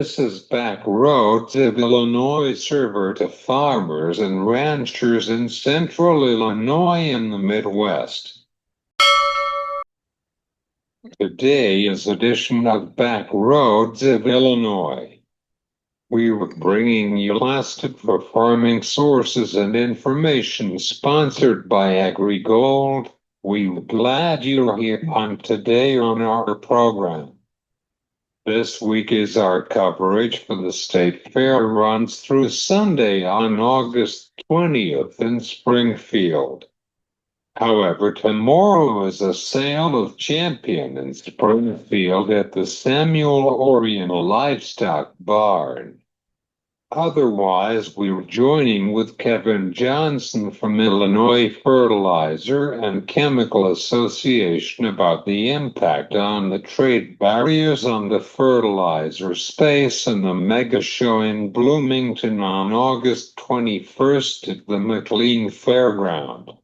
This is Backroads of Illinois server to farmers and ranchers in central Illinois and the Midwest. Today is edition of Backroads of Illinois. We are bringing you lasted for farming sources and information sponsored by AgriGold. We're glad you're here on today on our program. This week is our coverage for the State Fair runs through Sunday on August 20th in Springfield. However, tomorrow is a sale of champion in Springfield at the Samuel Orion Livestock Barn. Otherwise, we're joining with Kevin Johnson from Illinois Fertilizer and Chemical Association about the impact on the trade barriers on the fertilizer space and the mega show in Bloomington on August 21st at the McLean Fairground.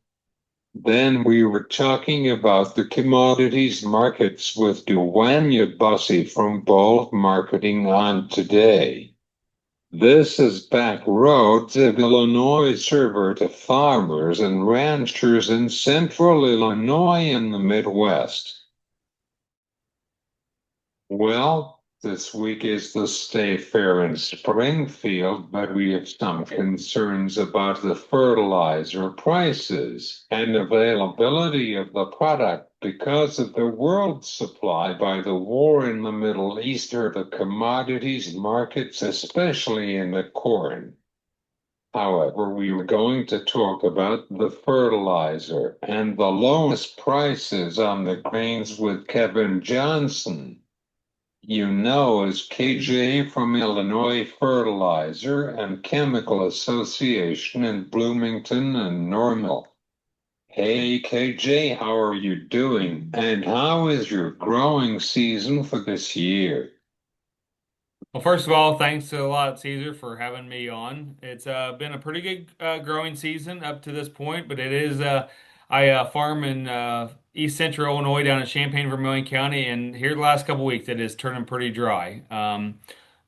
Then we were talking about the commodities markets with Duanya Bussey from Bold Marketing on Today. This is Backroads of Illinois server to farmers and ranchers in central Illinois and the Midwest. Well, this week is the State Fair in Springfield, but we have some concerns about the fertilizer prices and availability of the product because of the world supply by the war in the Middle East or the commodities markets, especially in the corn. However, we are going to talk about the fertilizer and the lowest prices on the grains with Kevin Johnson. You know as KJ from Illinois Fertilizer and Chemical Association in Bloomington and Normal. Hey KJ, how are you doing? And how is your growing season for this year? Well, first of all, thanks a lot, Caesar, for having me on. It's been a pretty good growing season up to this point, but I farm in East Central Illinois down in Champaign, Vermilion County, and here the last couple weeks it is turning pretty dry.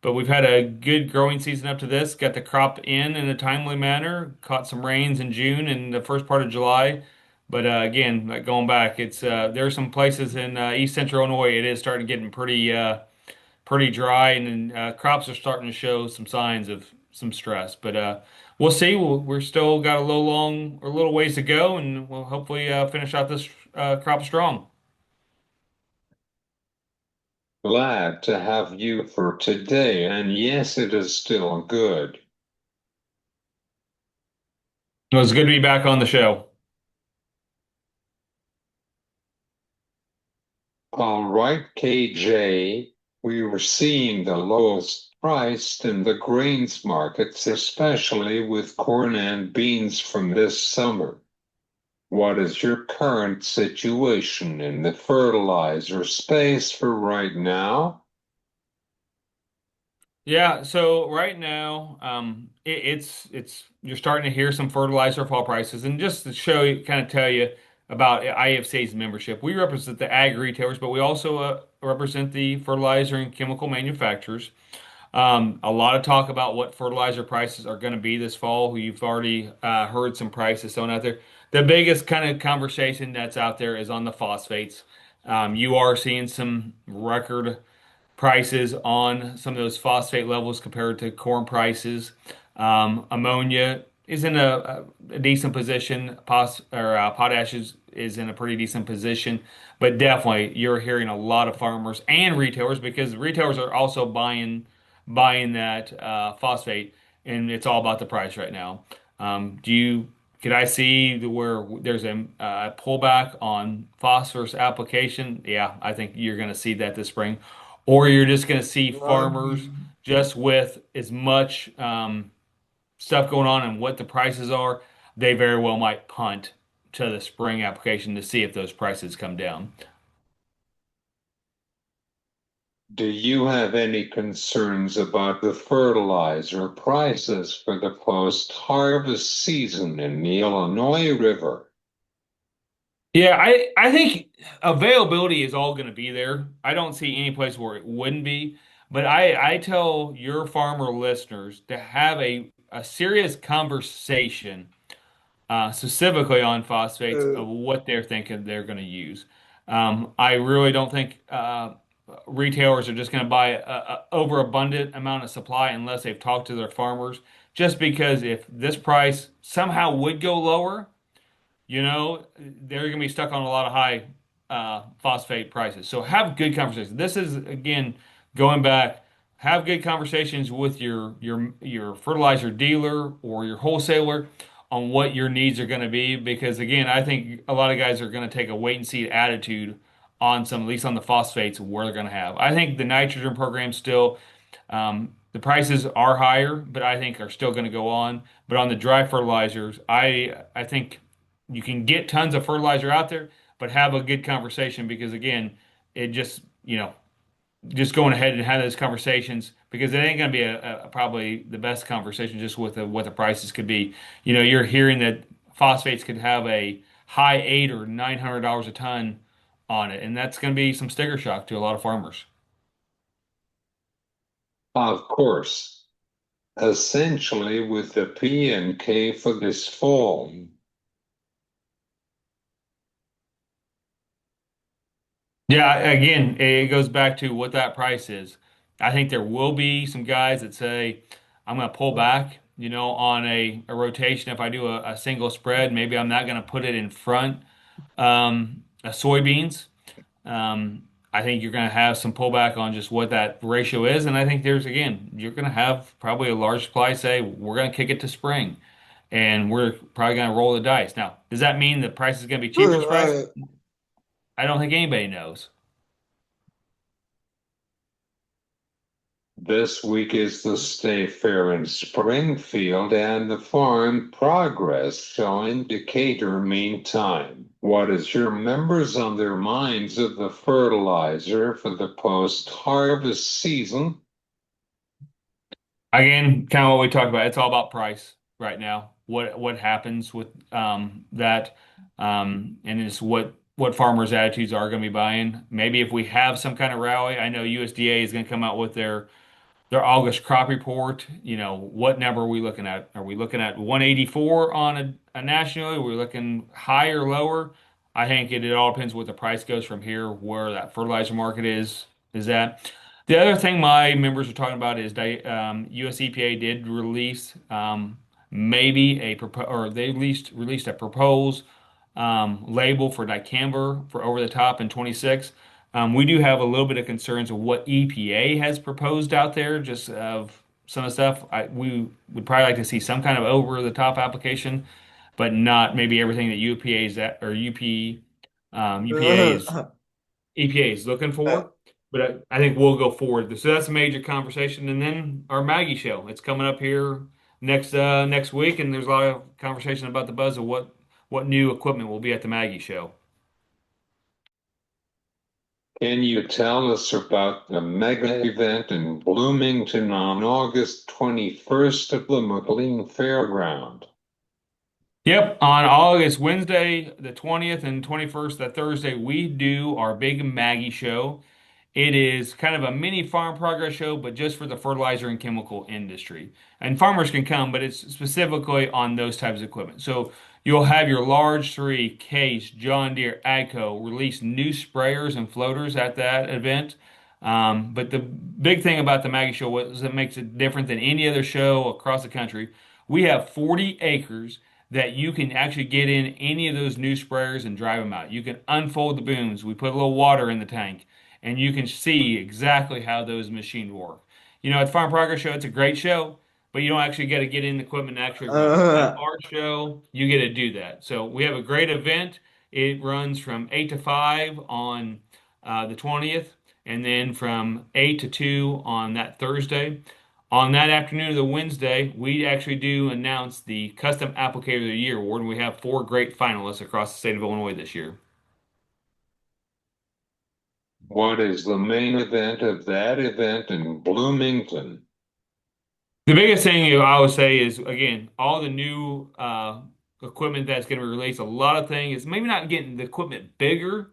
But we've had a good growing season up to this. Got the crop in a timely manner. Caught some rains in June and the first part of July. But again, like going back, it's there are some places in East Central Illinois. It is starting getting pretty dry, and then crops are starting to show some signs of some stress. But we'll see. We're still got a little ways to go, and we'll hopefully finish out this crop strong. Glad to have you for today, and yes, it is still good. It was good to be back on the show. All right, KJ, we were seeing the lowest price in the grains markets, especially with corn and beans from this summer. What is your current situation in the fertilizer space for right now? Yeah, so right now, it's you're starting to hear some fertilizer fall prices, and just to show you, kind of tell you about IFC's membership, we represent the ag retailers, but we also represent the fertilizer and chemical manufacturers. A lot of talk about what fertilizer prices are going to be this fall. You've already heard some prices thrown out there. The biggest kind of conversation that's out there is on the phosphates. You are seeing some record prices on some of those phosphate levels compared to corn prices. Ammonia is in a decent position. Potash is in a pretty decent position, but definitely you're hearing a lot of farmers and retailers because retailers are also buying that phosphate, and it's all about the price right now. Could I see where there's a pullback on phosphorus application? Yeah, I think you're going to see that this spring, or you're just going to see farmers just with as much stuff going on and what the prices are, they very well might punt to the spring application to see if those prices come down. Do you have any concerns about the fertilizer prices for the post-harvest season in the Illinois River? Yeah, I think availability is all going to be there. I don't see any place where it wouldn't be. But I tell your farmer listeners to have a serious conversation specifically on phosphates Uh, of what they're thinking they're going to use. I really don't think retailers are just going to buy a overabundant amount of supply unless they've talked to their farmers. Just because if this price somehow would go lower, they're going to be stuck on a lot of high phosphate prices. So have good conversations. This is again going back. Have good conversations with your fertilizer dealer or your wholesaler on what your needs are going to be. Because again, I think a lot of guys are going to take a wait and see attitude on some, at least on the phosphates, where they're going to have. I think the nitrogen program still. The prices are higher, but I think are still going to go on. But on the dry fertilizers, I think you can get tons of fertilizer out there, but have a good conversation because again, it just going ahead and having those conversations because it ain't going to be probably the best conversation just with what the prices could be. You're hearing that phosphates could have a high $800 or $900 a ton on it, and that's going to be some sticker shock to a lot of farmers. Of course, essentially with the P and K for this fall. Yeah, again, it goes back to what that price is. I think there will be some guys that say, I'm going to pull back, on a rotation. If I do a single spread, maybe I'm not going to put it in front of soybeans. I think you're going to have some pullback on just what that ratio is. And I think you're going to have probably a large supply say, we're going to kick it to spring and we're probably going to roll the dice. Now, does that mean the price is going to be cheaper this price? uh, I don't think anybody knows. This week is the State Fair in Springfield, and the farm progress shall indicator meantime. What is your members on their minds of the fertilizer for the post-harvest season? Again, kind of what we talked about. It's all about price right now. What happens with that, and it's what farmers' attitudes are going to be buying. Maybe if we have some kind of rally, I know USDA is going to come out with their August crop report. What number are we looking at? Are we looking at 184 on a national? Are we looking higher, lower? I think it all depends what the price goes from here, where that fertilizer market is at. The other thing my members are talking about is US EPA did release maybe or they released a proposed label for dicamba for over the top in 26. We do have a little bit of concerns of what EPA has proposed out there, just of some of the stuff. We would probably like to see some kind of over the top application, but not maybe everything that UPA is at or UPA is uh, EPA is looking uh, for. But I think we'll go forward. So that's a major conversation. And then our Maggie show. It's coming up here next week, and there's a lot of conversation about the buzz of what new equipment will be at the Maggie show. Can you tell us about the mega event in Bloomington on August 21st at the McLean Fairground? Yep, on August Wednesday, the 20th and 21st, that Thursday, we do our big Maggie show. It is kind of a mini farm progress show, but just for the fertilizer and chemical industry. And farmers can come, but it's specifically on those types of equipment. So you'll have your large three, Case, John Deere, AGCO, release new sprayers and floaters at that event. But the big thing about the Maggie Show is it makes it different than any other show across the country. We have 40 acres that you can actually get in any of those new sprayers and drive them out. You can unfold the booms. We put a little water in the tank and you can see exactly how those machines work. At the Farm Progress Show, it's a great show, but you don't actually get to get in the equipment and actually run it. At uh, our show, you get to do that. So we have a great event. It runs from 8 to 5 on the 20th, and then from 8 to 2 on that Thursday. On that afternoon of the Wednesday, we actually do announce the Custom Applicator of the Year award, and we have four great finalists across the state of Illinois this year. What is the main event of that event in Bloomington? The biggest thing I would say is again, all the new equipment that's going to be released. A lot of things, maybe not getting the equipment bigger,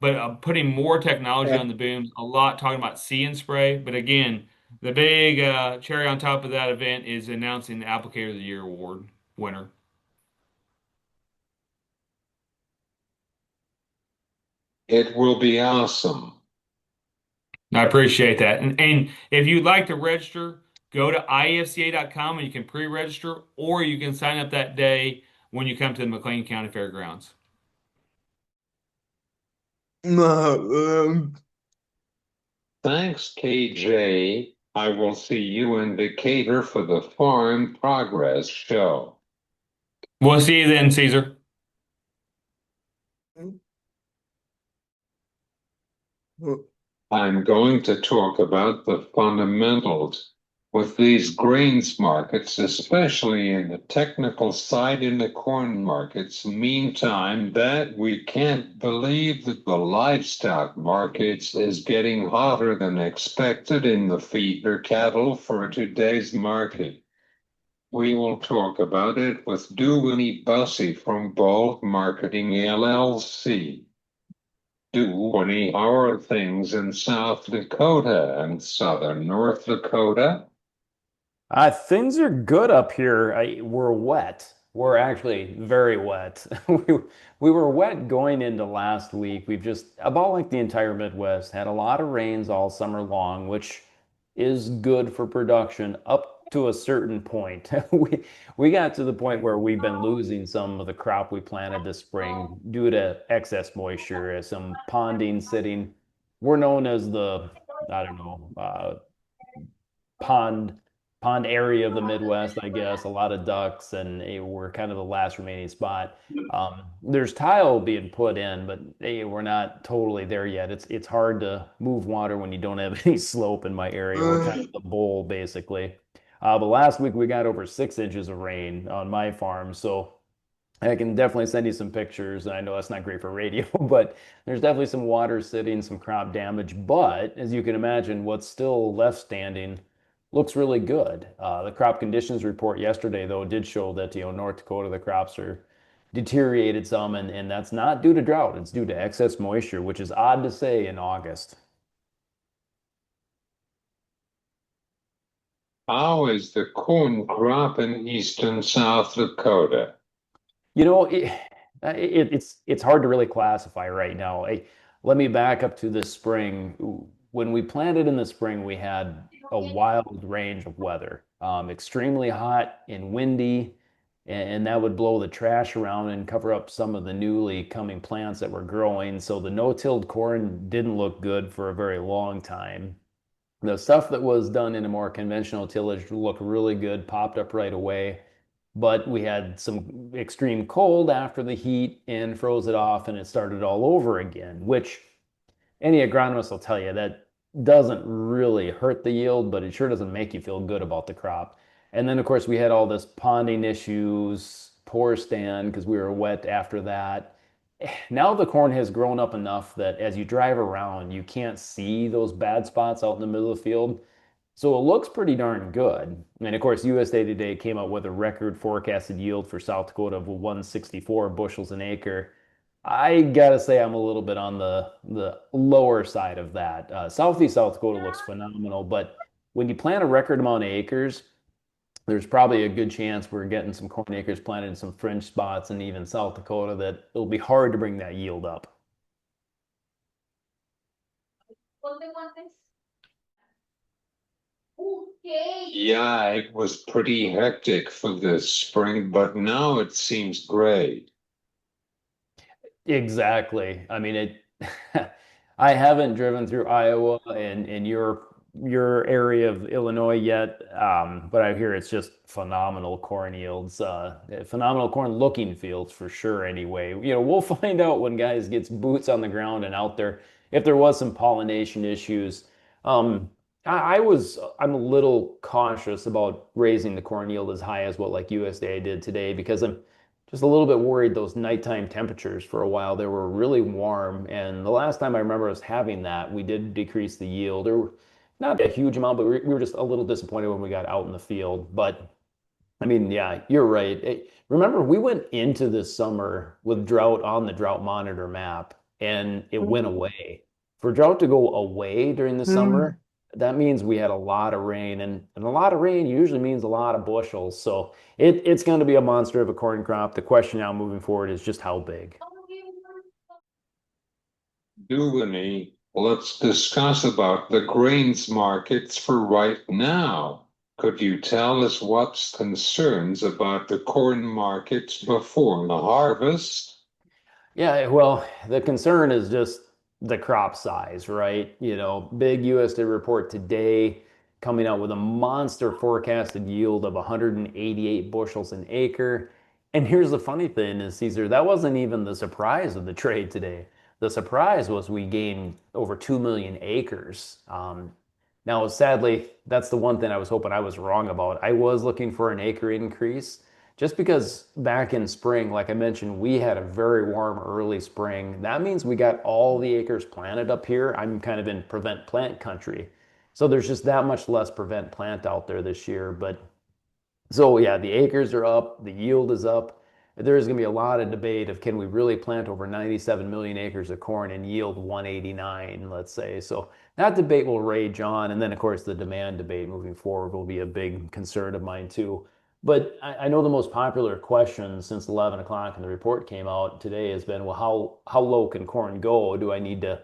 but putting more technology on the booms, a lot talking about See and Spray. But again, the big cherry on top of that event is announcing the Applicator of the Year award winner. It will be awesome. I appreciate that. And if you'd like to register, go to ifca.com and you can pre-register, or you can sign up that day when you come to the McLean County Fairgrounds. Thanks, KJ. I will see you in Decatur for the Farm Progress Show. We'll see you then, Caesar. I'm going to talk about the fundamentals with these grains markets, especially in the technical side in the corn markets. Meantime, that we can't believe that the livestock markets is getting hotter than expected in the feeder cattle for today's market. We will talk about it with Duane Bussey from Bulk Marketing LLC. Do our things in South Dakota and southern North Dakota. Things are good up here. We're wet. We're actually very wet. We were wet going into last week. We've just about like the entire Midwest had a lot of rains all summer long, which is good for production up to a certain point. We got to the point where we've been losing some of the crop we planted this spring due to excess moisture, some ponding sitting. We're known as the, I don't know, pond pond area of the Midwest, I guess. A lot of ducks, and we're kind of the last remaining spot. There's tile being put in, but we're not totally there yet. It's hard to move water when you don't have any slope in my area. We're kind of the bowl, basically. But last week we got over 6 inches of rain on my farm, so I can definitely send you some pictures. I know that's not great for radio, but there's definitely some water sitting, some crop damage. But as you can imagine, what's still left standing looks really good. The crop conditions report yesterday, though, did show that, North Dakota, the crops are deteriorated some, and that's not due to drought. It's due to excess moisture, which is odd to say in August. How is the corn crop in eastern South Dakota? You know, it's hard to really classify right now. Let me back up to this spring. When we planted in the spring, we had a wild range of weather, extremely hot and windy, and that would blow the trash around and cover up some of the newly coming plants that were growing. So the no-tilled corn didn't look good for a very long time. The stuff that was done in a more conventional tillage looked really good, popped up right away. But we had some extreme cold after the heat and froze it off, and it started all over again, which any agronomist will tell you that doesn't really hurt the yield, but it sure doesn't make you feel good about the crop. And then, of course, we had all this ponding issues, poor stand because we were wet after that. Now the corn has grown up enough that as you drive around, you can't see those bad spots out in the middle of the field. So it looks pretty darn good. And of course, USA Today came out with a record forecasted yield for South Dakota of 164 bushels an acre. I gotta say I'm a little bit on the lower side of that. Southeast South Dakota looks phenomenal, but when you plant a record amount of acres, there's probably a good chance we're getting some corn acres planted in some fringe spots and even South Dakota that it'll be hard to bring that yield up. Yeah, it was pretty hectic for this spring, but now it seems great. Exactly. I mean, I haven't driven through Iowa and your area of Illinois yet, but I hear it's just phenomenal corn yields, phenomenal corn looking fields for sure. Anyway, we'll find out when guys gets boots on the ground and out there if there was some pollination issues. Um, I'm a little cautious about raising the corn yield as high as what like USDA did today because I'm just a little bit worried those nighttime temperatures for a while. They were really warm. And the last time I remember us having that, we did decrease the yield. Or not a huge amount, but we were just a little disappointed when we got out in the field. But I mean, yeah, you're right. Remember, we went into this summer with drought on the drought monitor map. and it went away. For drought to go away during the summer, that means we had a lot of rain, and a lot of rain usually means a lot of bushels. So it's going to be a monster of a corn crop. The question now moving forward is just how big. Duvany, let's discuss about the grains markets for right now. Could you tell us what's concerns about the corn markets before the harvest? Yeah, well, the concern is just the crop size, right? Big USDA report today coming out with a monster forecasted yield of 188 bushels an acre. And here's the funny thing is, Caesar, that wasn't even the surprise of the trade today. The surprise was we gained over 2 million acres. Now, sadly, that's the one thing I was hoping I was wrong about. I was looking for an acre increase. Just because back in spring, like I mentioned, we had a very warm early spring. That means we got all the acres planted up here. I'm kind of in prevent plant country. So there's just that much less prevent plant out there this year. But so yeah, the acres are up, the yield is up. There is going to be a lot of debate of can we really plant over 97 million acres of corn and yield 189, let's say. So that debate will rage on. And then, of course, the demand debate moving forward will be a big concern of mine, too. But I know the most popular question since 11 o'clock and the report came out today has been, well, how low can corn go? Do I need to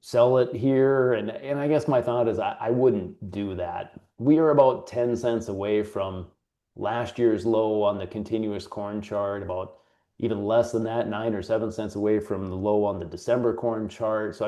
sell it here? And I guess my thought is I wouldn't do that. We are about 10 cents away from last year's low on the continuous corn chart, about even less than that, 9 or 7 cents away from the low on the December corn chart. So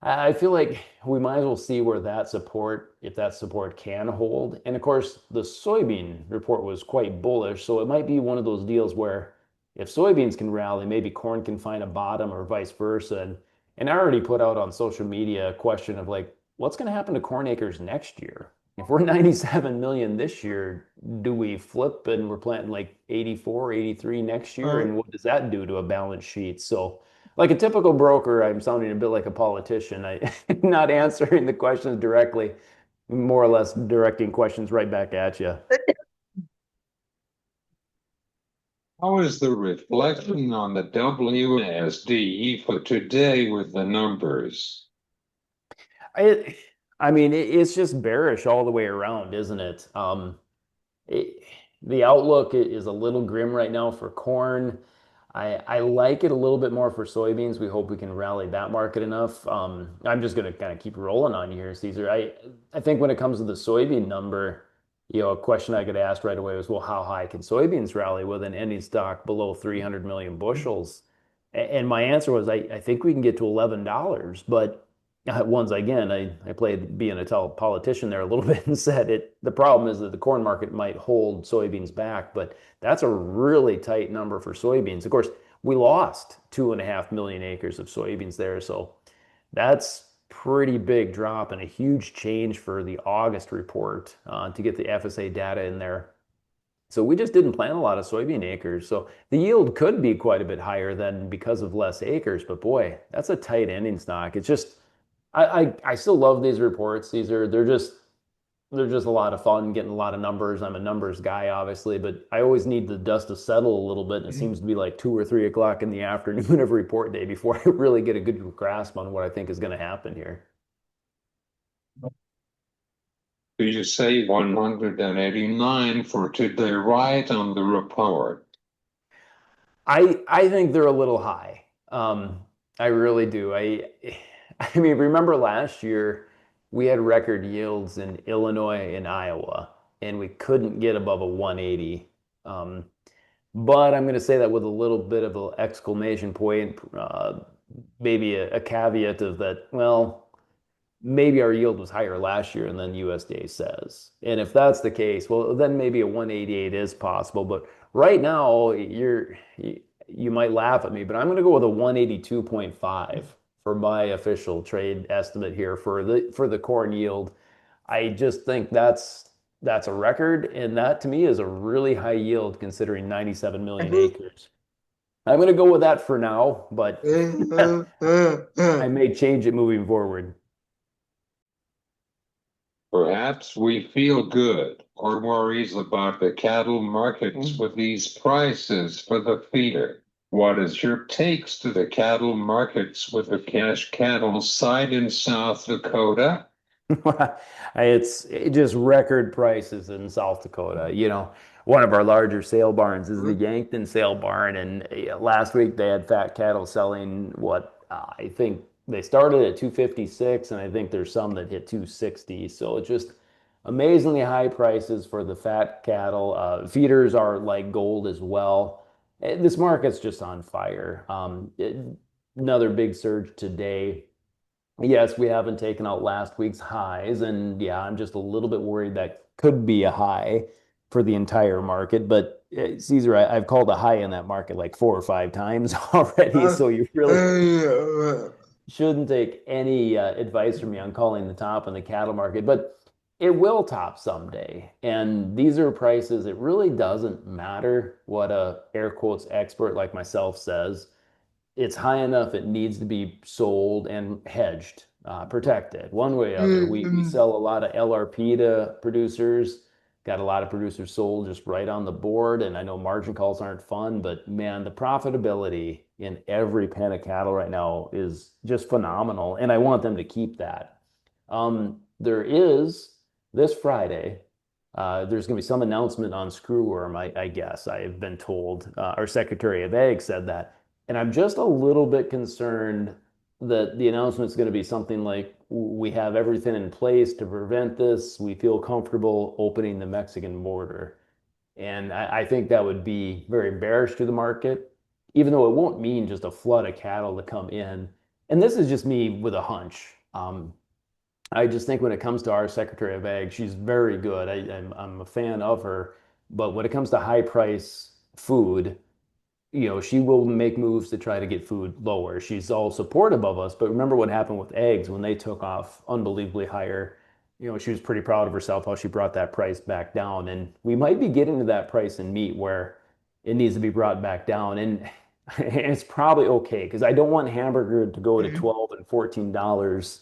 I feel like we might as well see where that support, if that support can hold. And of course, the soybean report was quite bullish. So it might be one of those deals where if soybeans can rally, maybe corn can find a bottom or vice versa. And I already put out on social media a question of like, what's going to happen to corn acres next year? If we're 97 million this year, do we flip and we're planting like 84, 83 next year? And what does that do to a balance sheet? So, like a typical broker, I'm sounding a bit like a politician. I'm not answering the questions directly, more or less directing questions right back at you. How is the reflection on the WSD for today with the numbers? I, I mean, it's just bearish all the way around, isn't it? It, the outlook is a little grim right now for corn. I like it a little bit more for soybeans. We hope we can rally that market enough. I'm just going to kind of keep rolling on you here, Caesar. I think when it comes to the soybean number, a question I get asked right away was, well, how high can soybeans rally with an ending stock below 300 million bushels? And my answer was, I think we can get to $11. But once again, I played being a politician there a little bit and said the problem is that the corn market might hold soybeans back, but that's a really tight number for soybeans. Of course, we lost 2.5 million acres of soybeans there, so that's pretty big drop and a huge change for the August report to get the FSA data in there. So we just didn't plant a lot of soybean acres. So the yield could be quite a bit higher than because of less acres, but boy, that's a tight ending stock. It's just I still love these reports. They're just a lot of fun, getting a lot of numbers. I'm a numbers guy, obviously, but I always need the dust to settle a little bit. And it seems to be like 2 or 3 o'clock in the afternoon of report day before I really get a good grasp on what I think is going to happen here. Do you say 189 for today, right on the report? I think they're a little high. I really do. I mean, remember last year we had record yields in Illinois and Iowa, and we couldn't get above a 180. Um, but I'm going to say that with a little bit of an exclamation point, maybe a caveat of that, well, maybe our yield was higher last year than USDA says. And if that's the case, well, then maybe a 188 is possible. But right now, you might laugh at me, but I'm going to go with a 182.5 for my official trade estimate here for the corn yield. I just think that's a record, and that to me is a really high yield considering 97 million acres. I'm going to go with that for now, but I may change it moving forward. Perhaps we feel good or worries about the cattle markets with these prices for the feeder. What is your takes to the cattle markets with the cash cattle side in South Dakota? It's just record prices in South Dakota. One of our larger sale barns is the Yankton sale barn, and last week they had fat cattle selling what I think they started at 256, and I think there's some that hit 260. So it's just amazingly high prices for the fat cattle. Feeders are like gold as well. This market's just on fire. Another big surge today. Yes, we haven't taken out last week's highs, and yeah, I'm just a little bit worried that could be a high for the entire market. But Caesar, I've called a high in that market like 4 or 5 times already, so you really shouldn't take any advice from me on calling the top in the cattle market. But it will top someday, and these are prices. It really doesn't matter what a air quotes expert like myself says. It's high enough, it needs to be sold and hedged, protected one way or other. We sell a lot of LRP to producers, got a lot of producers sold just right on the board. And I know margin calls aren't fun, but man, the profitability in every pen of cattle right now is just phenomenal. And I want them to keep that. There is this Friday, there's going to be some announcement on screwworm, I guess. I have been told. Our Secretary of Ag said that. And I'm just a little bit concerned that the announcement is going to be something like, we have everything in place to prevent this. We feel comfortable opening the Mexican border. And I think that would be very bearish to the market, even though it won't mean just a flood of cattle to come in. And this is just me with a hunch. I just think when it comes to our Secretary of Ag, she's very good. I'm a fan of her. But when it comes to high price food, she will make moves to try to get food lower. She's all supportive of us, but remember what happened with eggs when they took off unbelievably higher. She was pretty proud of herself how she brought that price back down. And we might be getting to that price in meat where it needs to be brought back down. And it's probably okay because I don't want hamburger to go to 12 and $14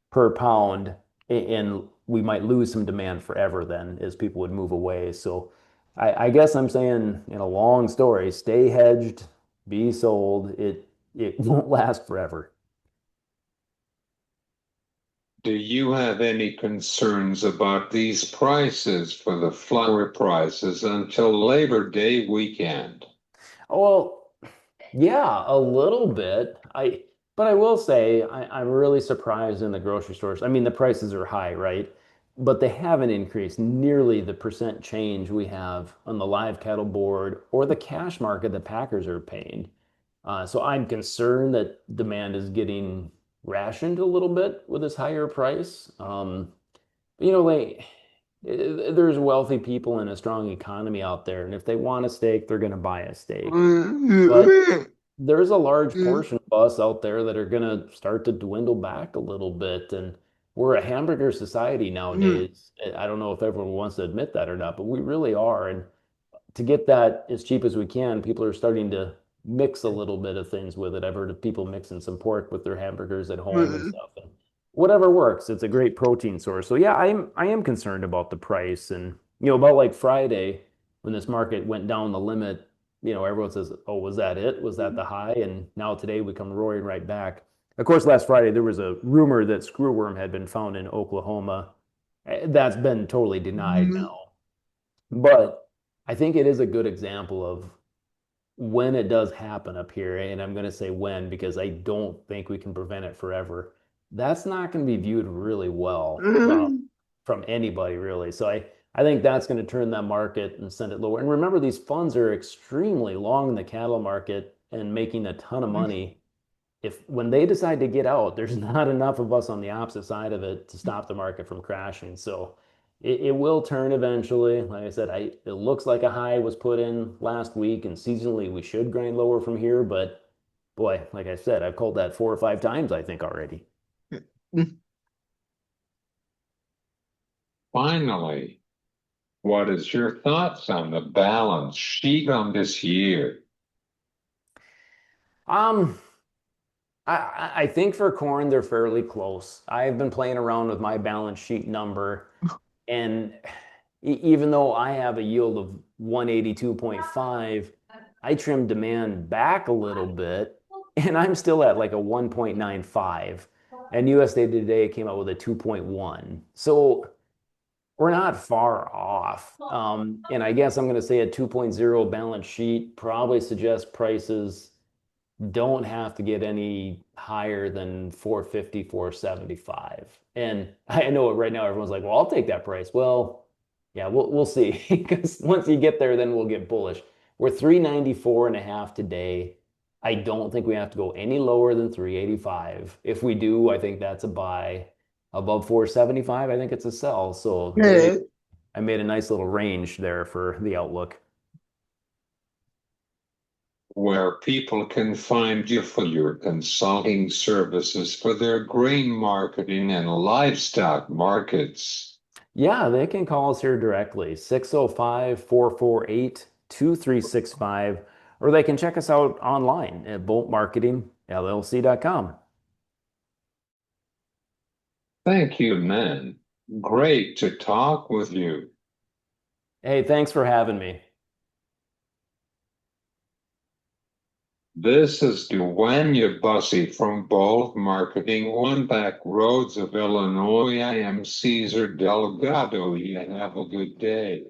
per pound, and we might lose some demand forever then as people would move away. So I guess I'm saying in a long story, stay hedged, be sold. It won't last forever. Do you have any concerns about these prices for the flour prices until Labor Day weekend? Well, yeah, a little bit. But I will say I'm really surprised in the grocery stores. I mean, the prices are high, right? But they haven't increased nearly the percent change we have on the live cattle board or the cash market that packers are paying. So I'm concerned that demand is getting rationed a little bit with this higher price. Like there's wealthy people in a strong economy out there, and if they want a steak, they're going to buy a steak. But there's a large portion of us out there that are going to start to dwindle back a little bit. And we're a hamburger society nowadays. I don't know if everyone wants to admit that or not, but we really are. And to get that as cheap as we can, people are starting to mix a little bit of things with it. I've heard of people mixing some pork with their hamburgers at home and stuff. And whatever works, it's a great protein source. So yeah, I am concerned about the price. And about like Friday when this market went down the limit, everyone says, "Oh, was that it? Was that the high?" And now today we come roaring right back. Of course, last Friday there was a rumor that screwworm had been found in Oklahoma. That's been totally denied now. But I think it is a good example of when it does happen up here, and I'm going to say when because I don't think we can prevent it forever. That's not going to be viewed really well from anybody, really. So I think that's going to turn that market and send it lower. And remember, these funds are extremely long in the cattle market and making a ton of money. If when they decide to get out, there's not enough of us on the opposite side of it to stop the market from crashing. So it will turn eventually. Like I said, it looks like a high was put in last week, and seasonally we should grind lower from here. But boy, like I said, I've called that 4 or 5 times, I think already. Finally, what is your thoughts on the balance sheet on this year? Um, I think for corn, they're fairly close. I've been playing around with my balance sheet number, and even though I have a yield of 182.5, I trimmed demand back a little bit, and I'm still at like a 1.95. And USA Today came out with a 2.1. So we're not far off. And I guess I'm going to say a 2.0 balance sheet probably suggests prices don't have to get any higher than 450, 475. And I know right now everyone's like, well, I'll take that price. Well, yeah, we'll see. Because once you get there, then we'll get bullish. We're 394 and a half today. I don't think we have to go any lower than 385. If we do, I think that's a buy. Above 475, I think it's a sell. So Yeah, I made a nice little range there for the outlook. Where people can find you for your consulting services for their grain marketing and livestock markets. Yeah, they can call us here directly, 605-448-2365, or they can check us out online at boltmarketingllc.com. Thank you, man. Great to talk with you. Hey, thanks for having me. This is Duane Bussey from Bolt Marketing, One Back Roads of Illinois. I am Cesar Delgado. You have a good day.